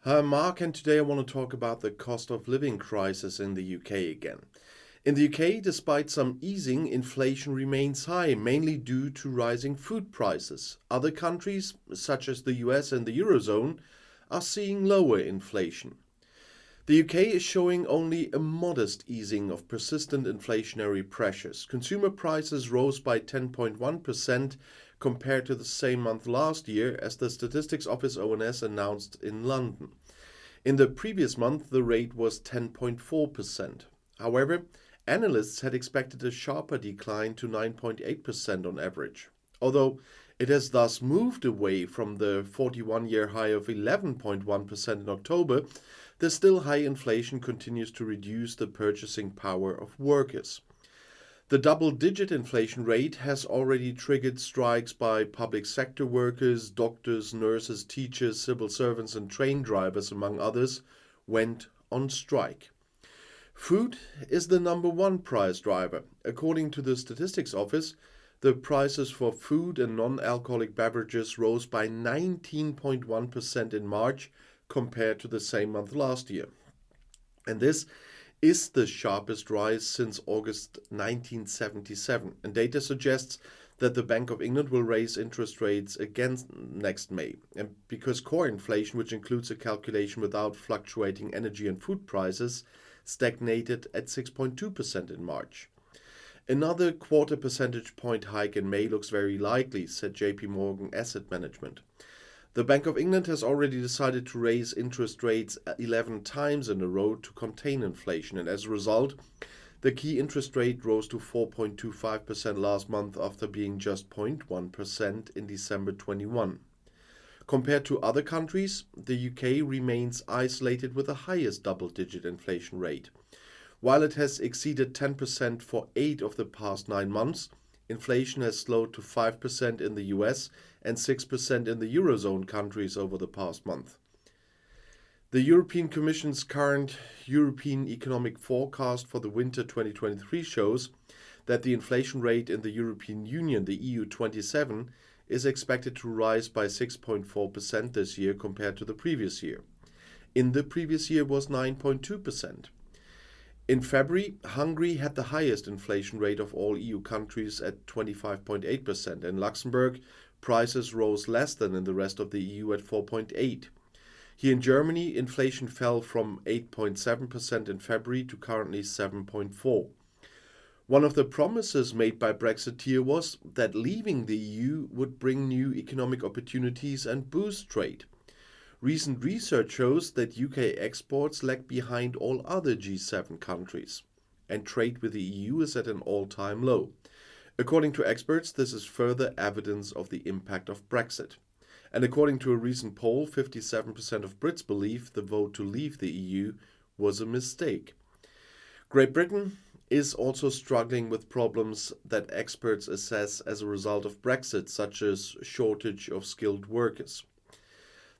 Hi, Mark, and today I want to talk about the cost of living crisis in the UK again. In the UK, despite some easing, inflation remains high, mainly due to rising food prices. Other countries, such as the US and the Eurozone, are seeing lower inflation. The UK is showing only a modest easing of persistent inflationary pressures. Consumer prices rose by 10.1% compared to the same month last year, as the Statistics Office ONS announced in London. In the previous month, the rate was 10.4%. However, analysts had expected a sharper decline to 9.8% on average. Although it has thus moved away from the 41-year high of 11.1% in October, the still high inflation continues to reduce the purchasing power of workers. The double-digit inflation rate has already triggered strikes by public sector workers, doctors, nurses, teachers, civil servants, and train drivers, among others, went on strike. Food is the number one price driver. According to the Statistics Office, the prices for food and non-alcoholic beverages rose by 19.1% in March compared to the same month last year. And this is the sharpest rise since August 1977, and data suggests that the Bank of England will raise interest rates again next May. And because core inflation, which includes a calculation without fluctuating energy and food prices, stagnated at 6.2% in March. Another quarter percentage point hike in May looks very likely, said JP Morgan Asset Management. The Bank of England has already decided to raise interest rates 11 times in a row to contain inflation, and as a result, the key interest rate rose to 4.25% last month after being just 0.1% in December 21. Compared to other countries, the UK remains isolated with the highest double-digit inflation rate. While it has exceeded 10% for 8 of the past 9 months, inflation has slowed to 5% in the US and 6% in the Eurozone countries over the past month. The European Commission's current European economic forecast for the winter 2023 shows that the inflation rate in the European Union, the EU 27, is expected to rise by 6.4% this year compared to the previous year. In the previous year was 9.2%. In February, Hungary had the highest inflation rate of all EU countries at 25.8%. In Luxembourg, prices rose less than in the rest of the EU at 4.8%. Here in Germany, inflation fell from 8.7% in February to currently 7.4%. One of the promises made by Brexiteer was that leaving the EU would bring new economic opportunities and boost trade. Recent research shows that UK exports lag behind all other G7 countries, and trade with the EU is at an all-time low. According to experts, this is further evidence of the impact of Brexit. And according to a recent poll, 57% of Brits believe the vote to leave the EU was a mistake. Great Britain is also struggling with problems that experts assess as a result of Brexit, such as shortage of skilled workers.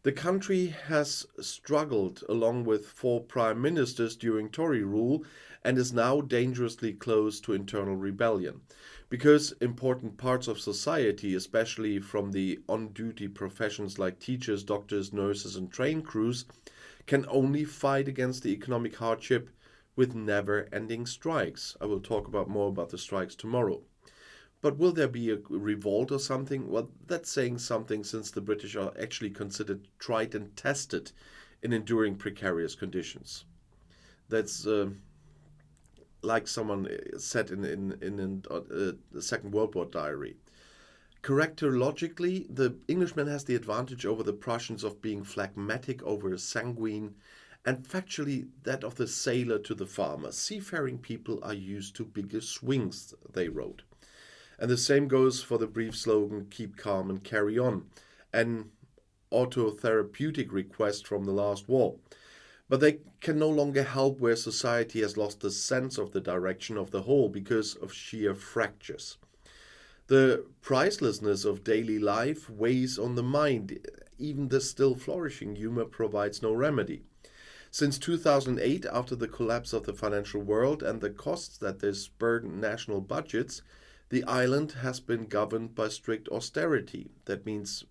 The country has struggled along with 4 prime ministers during Tory rule and is now dangerously close to internal rebellion, because important parts of society, especially from the on-duty professions like teachers, doctors, nurses and train crews, can only fight against the economic hardship with never-ending strikes. I will talk more about the strikes tomorrow. But will there be a revolt or something? Well, that's saying something, since the British are actually considered tried and tested in enduring precarious conditions. That's like someone said in the Second World War diary. Characterologically, the Englishman has the advantage over the Prussians of being phlegmatic over sanguine, and factually that of the sailor to the farmer. Seafaring people are used to bigger swings, they wrote. And the same goes for the brief slogan, "Keep calm and carry on," an autotherapeutic request from the last war. But they can no longer help where society has lost the sense of the direction of the whole because of sheer fractures. The pricelessness of daily life weighs on the mind. Even the still flourishing humor provides no remedy. Since 2008, after the collapse of the financial world and the costs that this burdened national budgets, the island has been governed by strict austerity. That means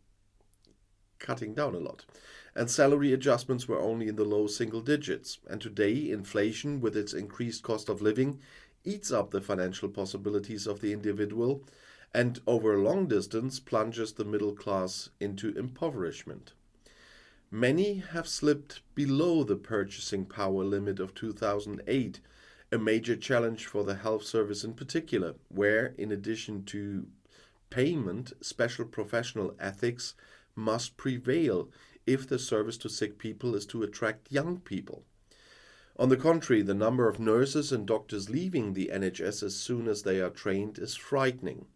cutting down a lot. and salary adjustments were only in the low single digits. And today, inflation, with its increased cost of living, eats up the financial possibilities of the individual and over a long distance plunges the middle class into impoverishment. Many have slipped below the purchasing power limit of 2008, a major challenge for the health service in particular, where, in addition to payment, special professional ethics must prevail if the service to sick people is to attract young people. On the contrary, the number of nurses and doctors leaving the NHS as soon as they are trained is frightening.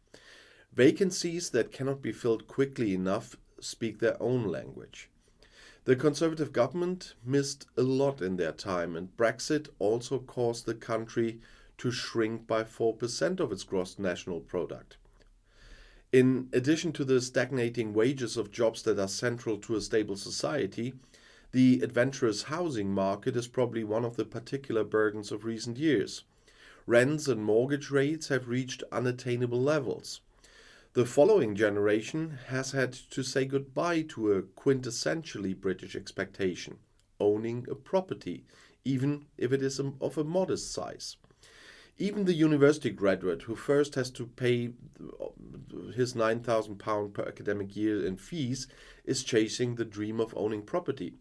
Vacancies that cannot be filled quickly enough speak their own language. The Conservative government missed a lot in their time, and Brexit also caused the country to shrink by 4% of its gross national product. In addition to the stagnating wages of jobs that are central to a stable society, the adventurous housing market is probably one of the particular burdens of recent years. Rents and mortgage rates have reached unattainable levels. The following generation has had to say goodbye to a quintessentially British expectation, owning a property, even if it is of a modest size. Even the university graduate who first has to pay his £9,000 per academic year in fees is chasing the dream of owning property.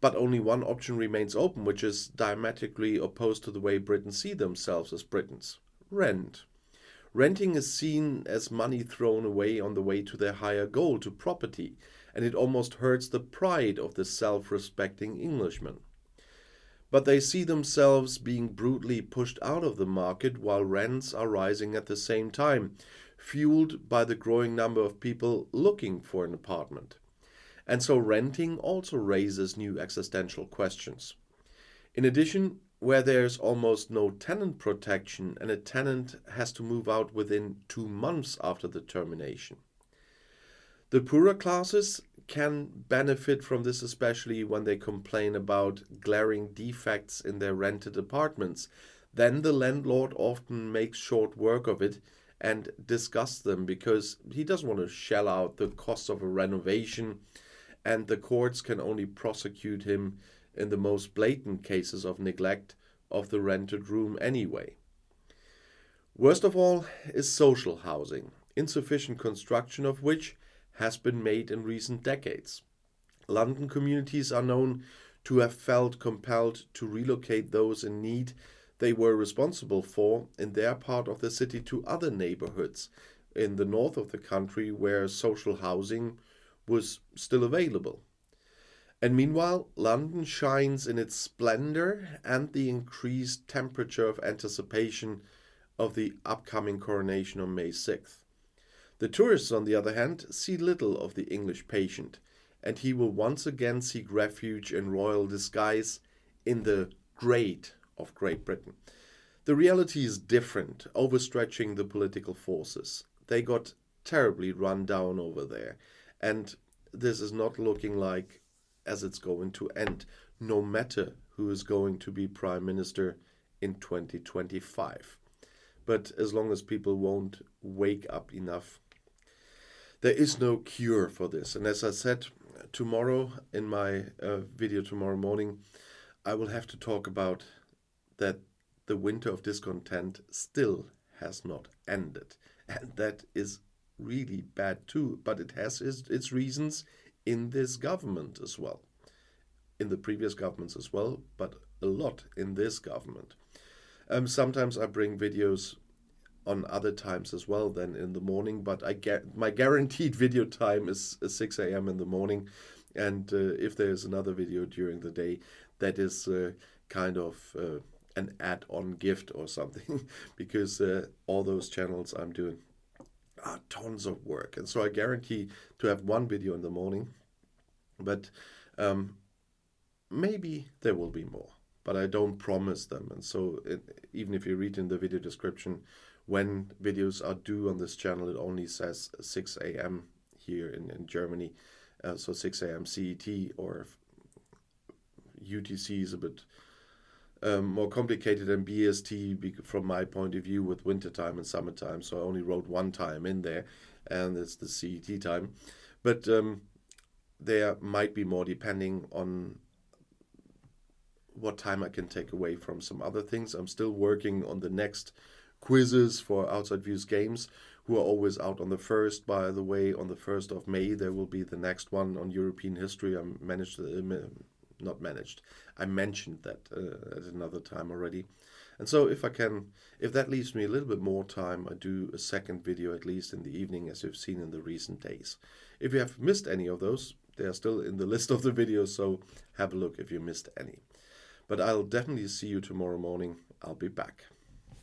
But only one option remains open, which is diametrically opposed to the way Britons see themselves as Britons: rent. Renting is seen as money thrown away on the way to their higher goal, to property, and it almost hurts the pride of the self-respecting Englishman. But they see themselves being brutally pushed out of the market while rents are rising at the same time, fueled by the growing number of people looking for an apartment. And so renting also raises new existential questions. In addition, where there's almost no tenant protection and a tenant has to move out within 2 months after the termination. The poorer classes can benefit from this, especially when they complain about glaring defects in their rented apartments. Then the landlord often makes short work of it and disgusts them because he doesn't want to shell out the cost of a renovation, and the courts can only prosecute him in the most blatant cases of neglect of the rented room anyway. Worst of all is social housing, insufficient construction of which has been made in recent decades. London communities are known to have felt compelled to relocate those in need they were responsible for in their part of the city to other neighborhoods in the north of the country where social housing was still available. And meanwhile, London shines in its splendor and the increased temperature of anticipation of the upcoming coronation on May 6th. The tourists, on the other hand, see little of the English patient, and he will once again seek refuge in royal disguise in the Great of Great Britain. The reality is different, overstretching the political forces. They got terribly run down over there, and this is not looking like as it's going to end, no matter who is going to be Prime Minister in 2025. But as long as people won't wake up enough, there is no cure for this. And as I said, tomorrow in my video tomorrow morning, I will have to talk about that the winter of discontent still has not ended. And that is really bad too, but it has its reasons in this government as well, in the previous governments as well, but a lot in this government. Sometimes I bring videos on other times as well than in the morning, but my guaranteed video time is 6 a.m. in the morning, and if there's another video during the day, that is kind of an add-on gift or something, because all those channels I'm doing are tons of work, and so I guarantee to have one video in the morning, but maybe there will be more, but I don't promise them. And so even if you read in the video description when videos are due on this channel, it only says 6 a.m. here in Germany, so 6 a.m. CET, or UTC is a bit more complicated than BST from my point of view with wintertime and summertime, so I only wrote one time in there, and it's the CET time. But there might be more depending on what time I can take away from some other things. I'm still working on the next quizzes for Outside Views Games, who are always out on the 1st. By the way, on the 1st of May, there will be the next one on European history. I mentioned that at another time already. And so if that leaves me a little bit more time, I do a second video at least in the evening, as you've seen in the recent days. If you have missed any of those, they are still in the list of the videos, so have a look if you missed any. But I'll definitely see you tomorrow morning. I'll be back.